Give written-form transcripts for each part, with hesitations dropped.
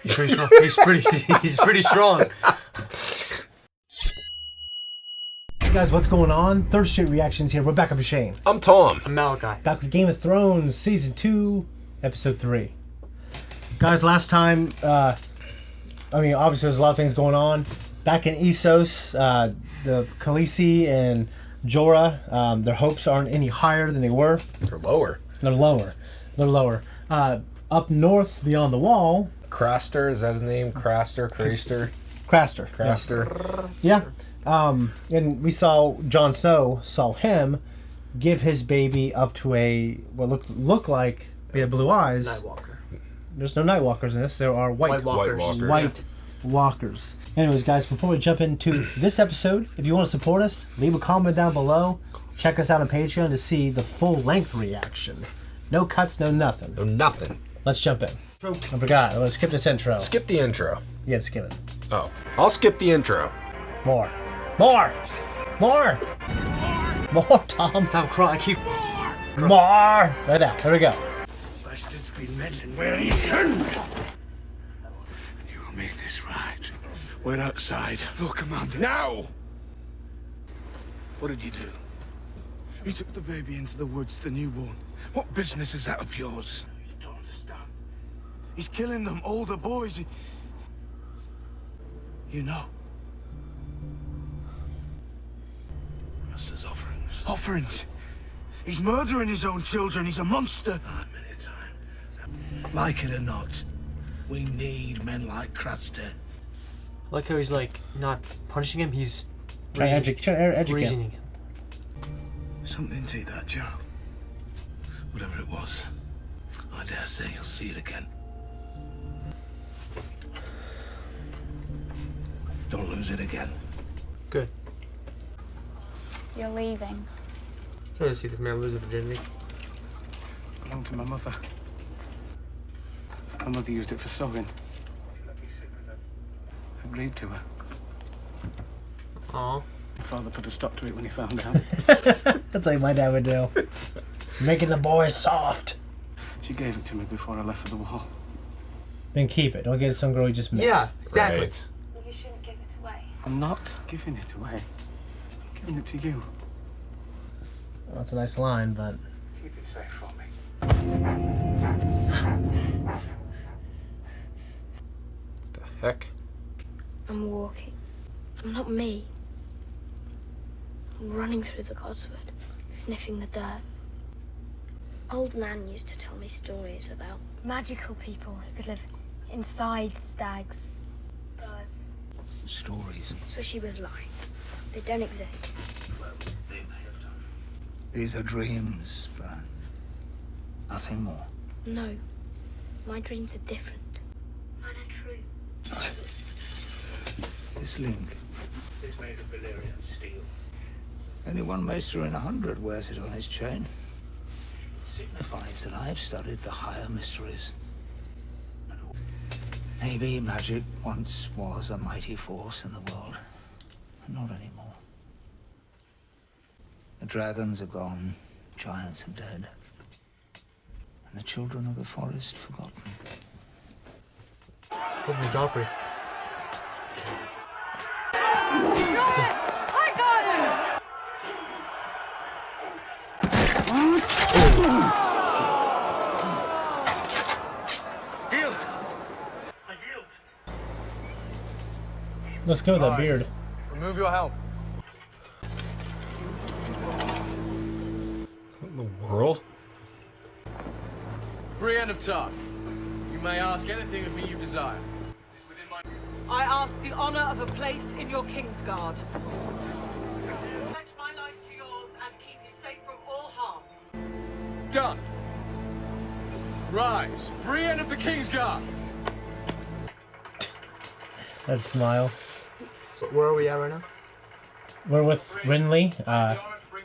He's pretty strong. He's pretty strong. Hey guys, what's going on? Third Street Reactions here. We're back up to Shane. I'm Tom. I'm Malachi. Back with Game of Thrones Season 2, Episode 3. Guys, last time, obviously there's a lot of things going on. Back in Essos, the Khaleesi and Jorah, their hopes aren't any higher than they were. They're lower. They're lower. Up north, beyond the wall... Craster, is that his name? Craster. Yeah. And we saw Jon Snow saw him give his baby up to a what looked like he had blue eyes. Nightwalker. There's no Nightwalkers in this. There are White Walkers. Anyways, guys, before we jump into this episode, if you want to support us, leave a comment down below. Check us out on Patreon to see the full length reaction. No cuts, no nothing. No nothing. Let's jump in. I forgot. I'm gonna skip this intro. Skip the intro. Yeah, skip it. Oh, I'll skip the intro. More, Tom. Stop crying. Keep. More. Right now. There we go. Bastard's been meddling where he shouldn't. And you'll make this right. We're outside. Look, Commander. Now! What did you do? You took the baby into the woods, the newborn. What business is that of yours? You don't understand. He's killing them, older boys. You know. Master's offerings. Offerings? He's murdering his own children. He's a monster. Many times. Like it or not, we need men like Craster. I like how he's like not punishing him. He's Trying to educate reasoning him. Something to eat that child. Whatever it was, I dare say you'll see it again. Don't lose it again. Good. You're leaving. Sorry to see this man lose his virginity. Belonged to my mother. My mother used it for sewing. Agreed to her. Aw. My father put a stop to it when he found out. That's like my dad would do. Making the boys soft. She gave it to me before I left for the wall. Then keep it. Don't get it some girl you just met. Yeah, exactly. Right. Well, you shouldn't give it away. I'm not giving it away. I'm giving it to you. Well, that's a nice line, but... Keep it safe for me. The heck? I'm walking. I'm not me. I'm running through the godswood, sniffing the dirt. Old Nan used to tell me stories about magical people who could live inside stags, birds. Stories. So she was lying. They don't exist. Well, they may have done. These are dreams, Bran. Nothing more. No. My dreams are different. Mine are true. This link is made of Valyrian steel. Only one maester in 100 wears it on his chain. It signifies that I've studied the higher mysteries. Maybe magic once was a mighty force in the world, but not anymore. The dragons are gone, giants are dead, and the children of the forest forgotten. Look at Joffrey. I got him! Yield! I yield. Let's go with that beard. Remove your helm. What in the world? Brienne of Tarth, you may ask anything of me you desire. Within my... I ask the honor of a place in your Kingsguard. Pledge my life to yours and keep you safe from all harm. Done. Rise, Brienne of the Kingsguard. That smile. Where are we at right now? We're with Renly,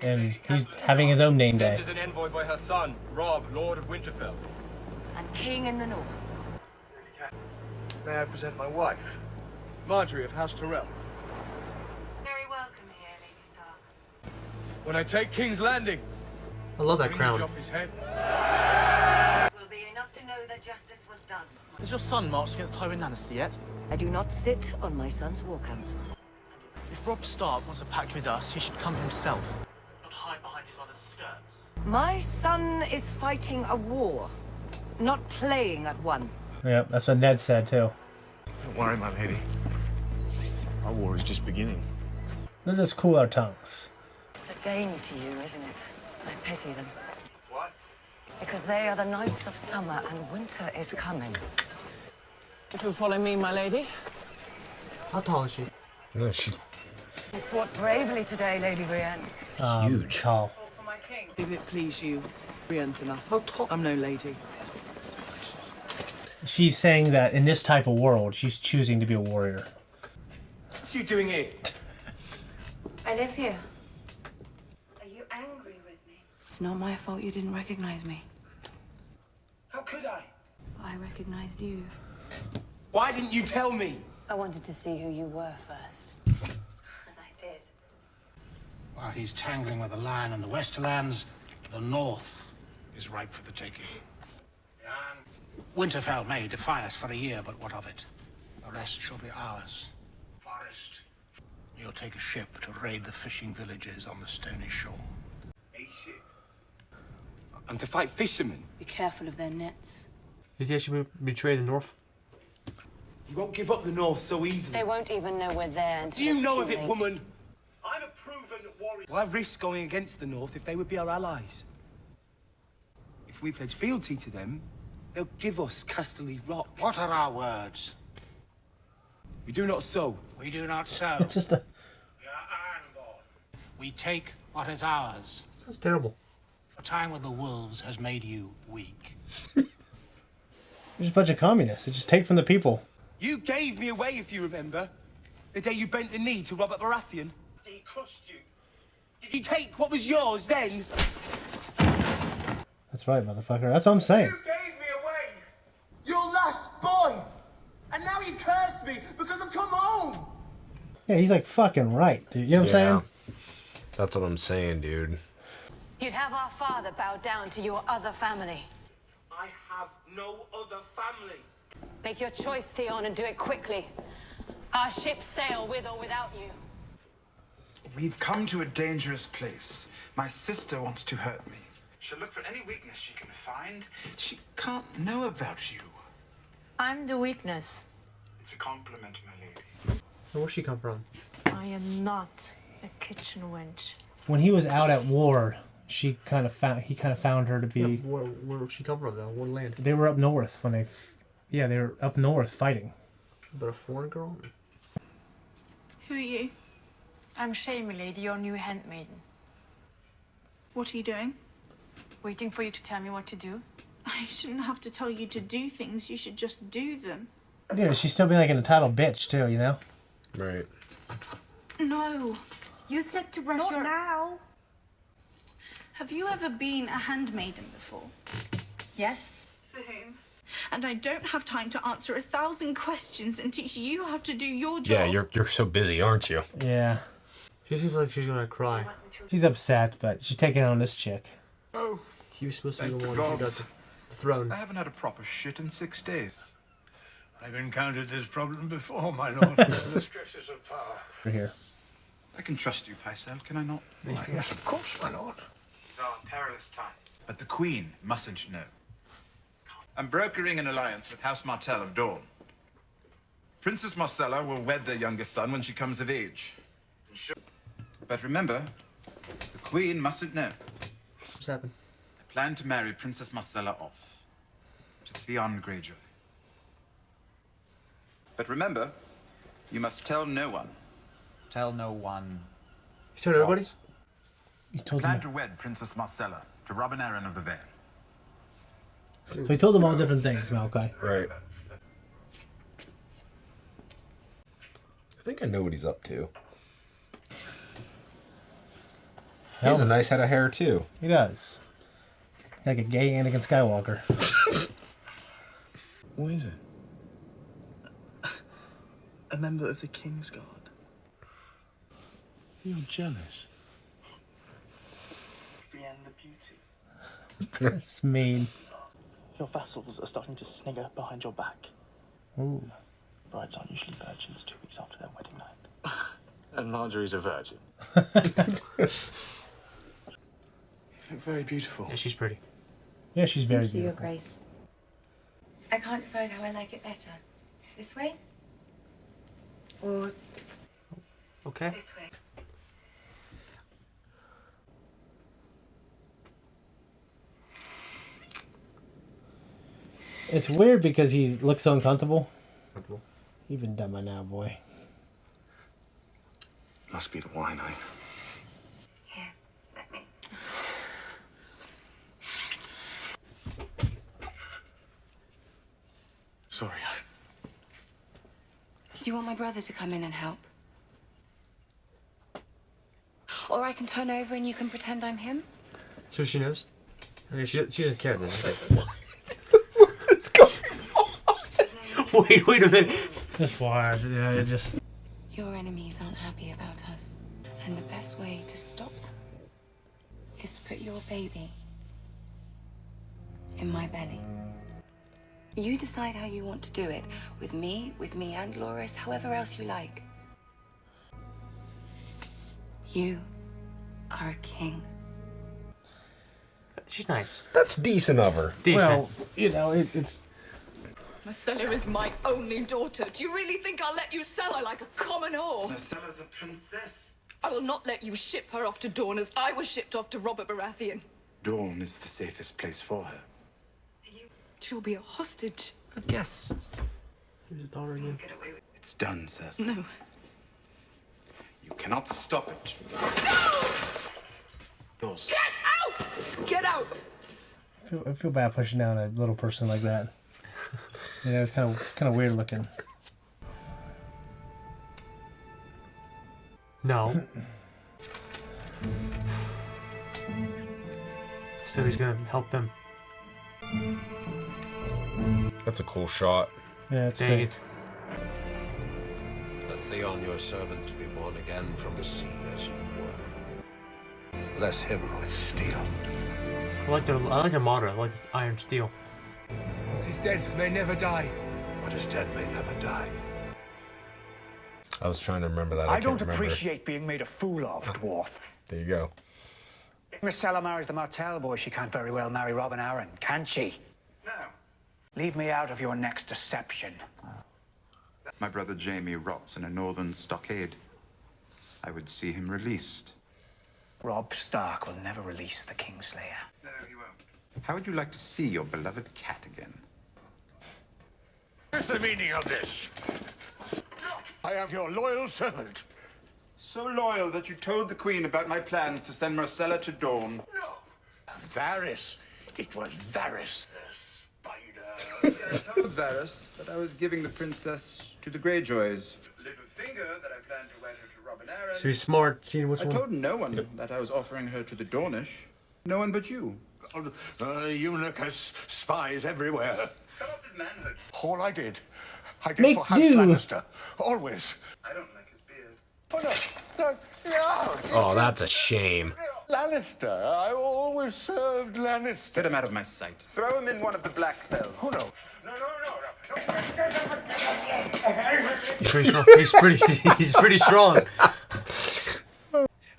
and he's having his own name day. Sent as an envoy by her son, Robb, Lord of Winterfell. And king in the north. May I present my wife, Marjorie of House Tyrell. Very welcome here, Lady Stark. When I take King's Landing, I love that bring crown. Joffrey's head. Will be enough to know that justice was done. Has your son marched against Tyrion Lannister yet? I do not sit on my son's war councils. If Robb Stark wants a pact with us, he should come himself. Not hide behind his mother's skirts. My son is fighting a war, not playing at one. Yep, that's what Ned said too. Don't worry, my lady. Our war is just beginning. Let's just cool our tongues. It's a game to you, isn't it? I pity them. What? Because they are the nights of summer and winter is coming. If you'll follow me, my lady. How tall is she? No, she... You fought bravely today, Lady Brienne. Huge. Tall. For my king. If it please you, Brienne's enough. How tall? I'm no lady. She's saying that in this type of world, she's choosing to be a warrior. What are you doing here? I live here. Are you angry with me? It's not my fault you didn't recognize me. How could I? I recognized you. Why didn't you tell me? I wanted to see who you were first. And I did. While he's tangling with the Lion and the Westerlands, the North is ripe for the taking. Winterfell may defy us for a year, but what of it? The rest shall be ours. Forest, you'll take a ship to raid the fishing villages on the stony shore. A ship. And to fight fishermen. Be careful of their nets. Did he actually betray the North? You won't give up the North so easily. They won't even know we're there until Do you it's know too of it, late. woman? I'm a proven warrior. Why risk going against the North if they would be our allies? If we pledge fealty to them, they'll give us Casterly Rock. What are our words? We do not sow. We do not sow. It's just a... We are ironborn. We take what is ours. Sounds terrible. A time with the wolves has made you weak. You're just a bunch of communists. They just take from the people. You gave me away, if you remember. The day you bent the knee to Robert Baratheon. Did he crushed you? Did he take what was yours then? That's right, motherfucker. That's what I'm saying. You gave me away! Your last boy! And now you curse me because I've come home! Yeah, he's like fucking right, dude. You know what I'm saying? That's what I'm saying, dude. You'd have our father bow down to your other family. I have no other family. Make your choice, Theon, and do it quickly. Our ships sail with or without you. We've come to a dangerous place. My sister wants to hurt me. She'll look for any weakness she can find. She can't know about you. I'm the weakness. It's a compliment, my lady. Where'd she come from? I am not a kitchen wench. When he was out at war, he kind of found her to be... Yeah, where'd she come from, though? What land? They were up north when they... Yeah, they were up north fighting. But a foreign girl? Who are you? I'm Shane, milady, your new handmaiden. What are you doing? Waiting for you to tell me what to do. I shouldn't have to tell you to do things. You should just do them. Yeah, she's still being like an entitled bitch, too, you know? Right. No. You said to brush Not your... now. Have you ever been a handmaiden before? Yes. For whom? And I don't have time to answer 1,000 questions and teach you how to do your job. Yeah, you're so busy, aren't you? Yeah. She seems like she's gonna cry. She's upset, but she's taking on this chick. Oh, He was supposed to be thank the one the who got gods. the throne. I haven't had a proper shit in 6 days. I've encountered this problem before, my lord. The stresses of power. We're here. I can trust you, Pycelle, can I not? Why, yes, of course, my lord. These are perilous times. But the Queen mustn't know. I'm brokering an alliance with House Martell of Dorne. Princess Marcella will wed their youngest son when she comes of age. But remember, the Queen mustn't know. What's happened? I plan to marry Princess Marcella off to Theon Greyjoy. But remember, you must tell no one. Tell no one. You told everybody? He told Plan them. to wed Princess Marcella to Robin Arryn of the Vale. So he told them all different things, Malachi. Right. I think I know what he's up to. He has a nice head of hair, too. He does. Like a gay Anakin Skywalker. What is it? A member of the King's Guard. You're jealous. Brienne the Beauty. That's mean. Your vassals are starting to snigger behind your back. Ooh. Brides aren't usually virgins 2 weeks after their wedding night. And Marjorie's a virgin. You look very beautiful. Yeah, she's pretty. Yeah, she's very Thank you, Your beautiful. Grace. I can't decide how I like it better. This way? Or Okay. this way? It's weird because he looks so uncomfortable. You've been done by now, boy. Must be the wine, eh? Here, let me. Sorry, Do you want my brother to come in and help? Or I can turn over and you can pretend I'm him? So she knows? I mean, she doesn't care then. What's going on? Wait a minute. Just watch. Yeah, it just. Your enemies aren't happy about us. And the best way to stop them is to put your baby in my belly. You decide how you want to do it. With me and Loris, however else you like. You are a king. She's nice. That's decent of her. Decent. Well, you know, it's. Marcella is my only daughter. Do you really think I'll let you sell her like a common whore? Marcella's a princess. I will not let you ship her off to Dawn as I was shipped off to Robert Baratheon. Dawn is the safest place for her. She'll be a hostage. A guest. Who's the daughter again? It's done, Cersei. No. You cannot stop it. Yours. Get out! Get out! I feel bad pushing down a little person like that. You know, it's kind of weird looking. No. So he's gonna help them. That's a cool shot. Yeah, it's Dang great. it. Let Theon, your servant, be born again from the sea as you were. Bless him with steel. I like their motto. I like the iron steel. What is dead may never die. What is dead may never die. I was trying to remember that. I can't don't remember. appreciate being made a fool of, dwarf. There you go. If Marcella marries the Martell boy, she can't very well marry Robin Arryn, can she? No. Leave me out of your next deception. My brother Jaime rots in a northern stockade. I would see him released. Robb Stark will never release the Kingslayer. No, he won't. How would you like to see your beloved cat again? What's the meaning of this? I am your loyal servant. So loyal that you told the Queen about my plans to send Marcella to Dawn. No. Varys. It was Varys the spider. I told Varys that I was giving the princess to the Greyjoys. Little finger that I planned to wed her to Robin Arryn. So he's smart, seeing which I one. told no one that I was offering her to the Dornish. No one but you. Eunuchus, spies everywhere. Cut off his manhood. All I did Make for House do. Lannister. Always. I don't like his beard. Oh, no. Oh, that's a shame. Lannister. I always served Lannister. Get him out of my sight. Throw him in one of the black cells. Oh, no. He's pretty strong. He's pretty strong.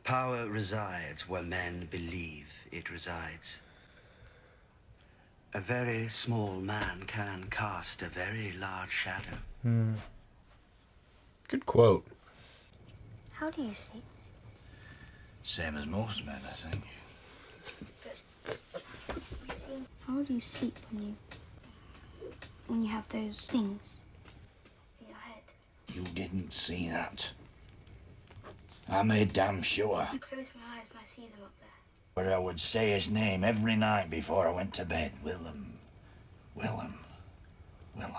Power resides where men believe it resides. A very small man can cast a very large shadow. Good quote. How do you sleep? Same as most men, I think. How do you sleep when you have those things in your head? You didn't see that. I made damn sure. I close my eyes and I see them up there. But I would say his name every night before I went to bed. Willem. Willem. Willem.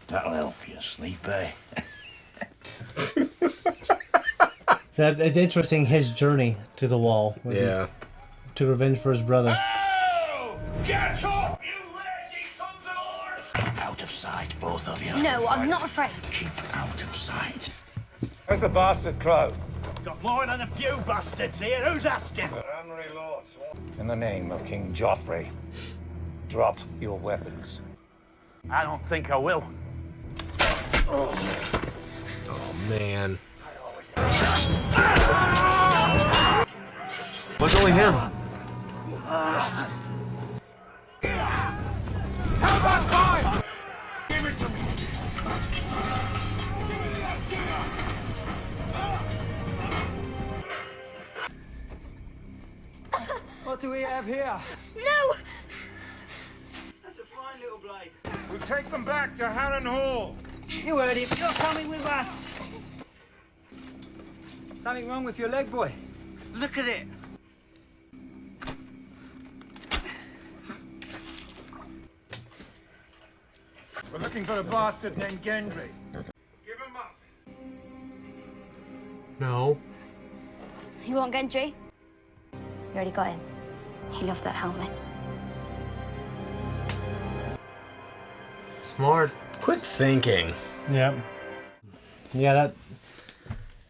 That'll help you sleep, eh? So it's interesting his journey to the wall. Yeah. To revenge for his brother. Get up, you lazy sons of whores! Out of sight, both of you. No, I'm not afraid. Keep out of sight. Where's the bastard crow? Got more than a few bastards here. Who's asking? In the name of King Joffrey, Drop your weapons. I don't think I will. Oh, man. Was only him. How about mine? Give it to me. What do we have here? No! That's a fine little blade. We'll take them back to Harren Hall. You heard him. You're coming with us. Something wrong with your leg, boy? Look at it. We're looking for a bastard named Gendry. Give him up. No. You want Gendry? You already got him. He loved that helmet. Smart. Quit thinking. Yep. Yeah,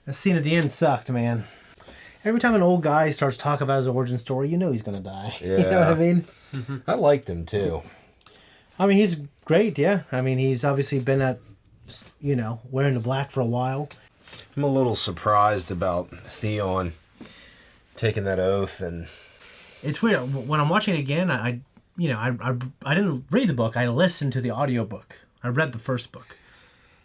that scene at the end sucked, man. Every time an old guy starts talking about his origin story, you know he's gonna die. Yeah. You know what I mean? I liked him too. I mean, he's great, yeah. I mean, he's obviously been at, wearing the black for a while. I'm a little surprised about Theon taking that oath, and It's weird. When I'm watching it again, I didn't read the book. I listened to the audiobook. I read the first book.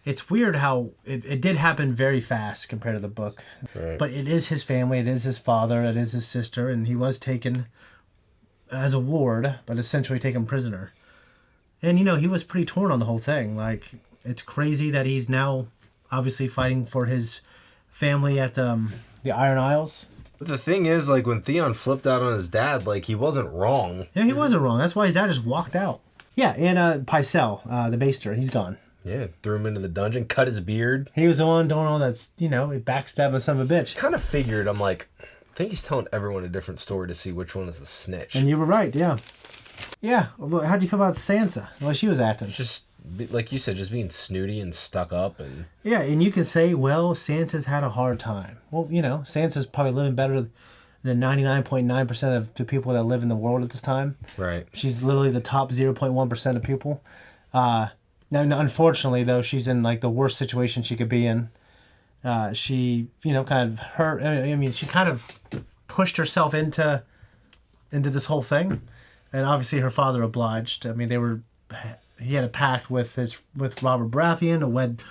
It's weird how it did happen very fast compared to the book. Right. But it is his family. It is his father. It is his sister. And he was taken as a ward, but essentially taken prisoner. And, he was pretty torn on the whole thing. Like, it's crazy that he's now obviously fighting for his family at the Iron Isles. But the thing is, like, when Theon flipped out on his dad, like, he wasn't wrong. Yeah, he wasn't wrong. That's why his dad just walked out. Yeah, and Pycelle, the Baster, he's gone. Yeah, threw him into the dungeon, cut his beard. He was the one doing all that, backstabbing son of a bitch. Kind of figured, I'm like, I think he's telling everyone a different story to see which one is the snitch. And you were right, yeah. Yeah, how'd you feel about Sansa? Well, she was acting. Just, like you said, just being snooty and stuck up. And yeah, and you can say, well, Sansa's had a hard time. Well, Sansa's probably living better than 99.9% of the people that live in the world at this time. Right. She's literally the top 0.1% of people. Now, unfortunately, though, she's in, like, the worst situation she could be in. She, kind of hurt. I mean, she kind of pushed herself into this whole thing. And obviously her father obliged. I mean, he had a pact with Robert Baratheon to wed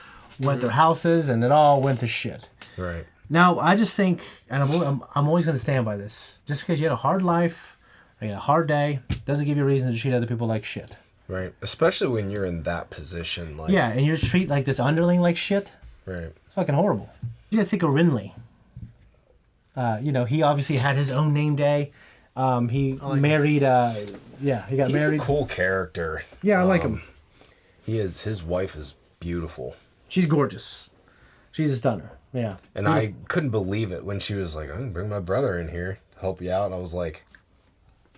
their houses, and it all went to shit. Right. Now, I just think, and I'm always going to stand by this. Just because you had a hard life, or you had a hard day, doesn't give you a reason to treat other people like shit. Right. Especially when you're in that position. Like. Yeah, and you just treat like this underling like shit. Right. It's fucking horrible. You guys think of Renly. He obviously had his own name day. He married. He got married. He's a cool character. Yeah, I like him. His wife is beautiful. She's gorgeous. She's a stunner. Yeah. And I couldn't believe it when she was like, "I'm gonna bring my brother in here to help you out." I was like,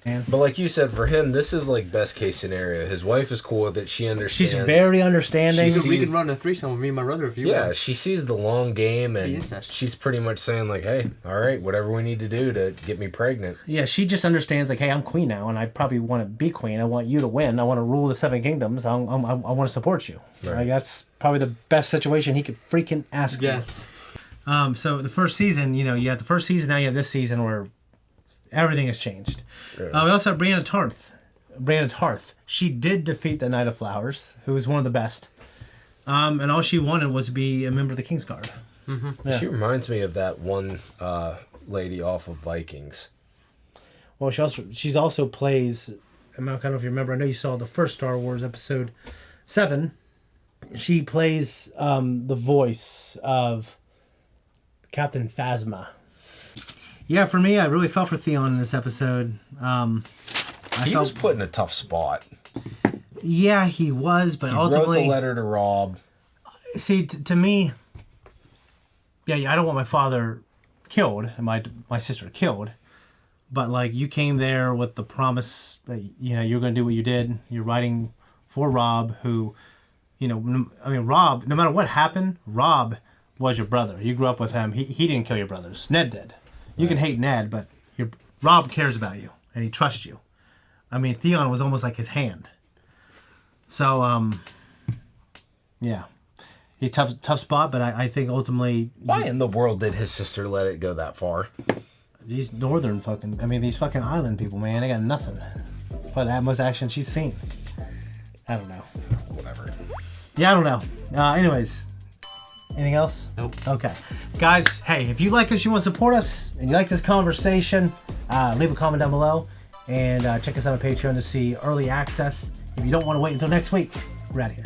but like you said, for him, this is like best case scenario. His wife is cool with it. She understands. She's very understanding. We can run a threesome with me and my brother if you want. Yeah, she sees the long game, and she's pretty much saying like, "Hey, all right, whatever we need to do to get me pregnant." Yeah, she just understands like, "Hey, I'm queen now, and I probably want to be queen. I want you to win. I want to rule the Seven Kingdoms. I want to support you." Right. Like, that's probably the best situation he could freaking ask for. Yes. So the first season, you had the first season. Now you have this season where everything has changed. Yeah. We also have Brienne of Tarth. She did defeat the Knight of Flowers, who was one of the best. And all she wanted was to be a member of the Kingsguard. Mm-hmm. Yeah. She reminds me of that one lady off of Vikings. Well, she's also plays. I don't know if you remember. I know you saw the first Star Wars episode 7. She plays the voice of Captain Phasma. Yeah, for me, I really felt for Theon in this episode. He was put in a tough spot. Yeah, he was, but ultimately... He wrote the letter to Robb. See, to me... Yeah, I don't want my father killed and my sister killed. But, like, you came there with the promise that, you're going to do what you did. You're writing for Robb, who... Robb, no matter what happened, Robb was your brother. You grew up with him. He didn't kill your brothers. Ned did. You can hate Ned, but Robb cares about you, and he trusts you. I mean, Theon was almost like his hand. So, yeah. He's tough spot, but I think ultimately... Why in the world did his sister let it go that far? These northern fucking... I mean, these fucking island people, man, they got nothing. Probably the most action she's seen. I don't know. Whatever. Yeah, I don't know. Anyways, anything else? Nope. Okay. Guys, hey, if you like us, you want to support us, and you like this conversation, leave a comment down below. And check us out on Patreon to see early access. If you don't want to wait until next week, we're out of here.